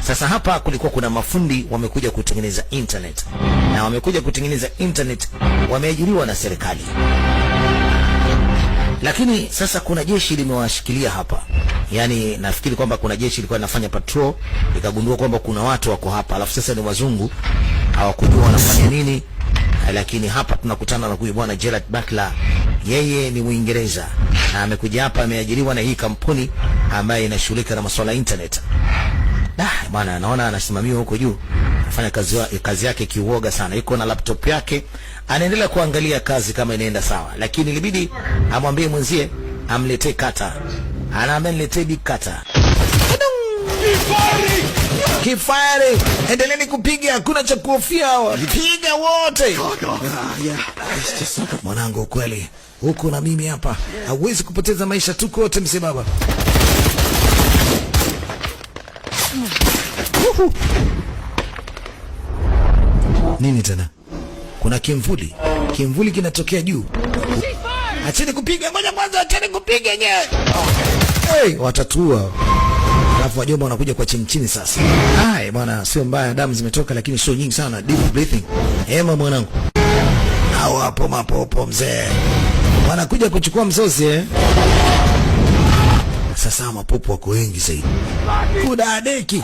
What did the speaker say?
Sasa hapa kulikuwa kuna mafundi wamekuja kutengeneza internet, na wamekuja kutengeneza internet wameajiriwa na serikali, lakini sasa kuna jeshi limewashikilia hapa. Yani nafikiri kwamba kuna jeshi lilikuwa linafanya patrol, likagundua kwamba kuna watu wako hapa, alafu sasa ni wazungu, hawakujua wanafanya nini. Lakini hapa tunakutana na huyu bwana Gerald Butler, yeye ni Muingereza na amekuja hapa, ameajiriwa na hii kampuni ambayo inashughulika na masuala ya internet. Bwana naona anasimamiwa huko juu, anafanya kazi yake kiuoga sana, yuko na laptop yake anaendelea kuangalia kazi kama inaenda sawa, lakini ilibidi amwambie mwenzie amletee kata. Anaambia niletee big kata. Keep firing. Endeleeni kupiga, hakuna cha kuhofia, piga wote. Mwanangu kweli, huko na mimi hapa, hauwezi kupoteza maisha, tuko wote mzee baba. Nini tena? Kuna kimvuli kinatokea juu. Acheni kupiga, ngoja kwanza, acheni kupiga nyewe. Watatua. Alafu wajomba wanakuja kwa chini sasa. Bwana sio mbaya, damu zimetoka lakini sio nyingi sana. Deep breathing. Hema mwanangu. Hao hapo mapopo mzee. Wanakuja kuchukua mzozi Sasa mapopo wako wengi zaidi. Kudadeki.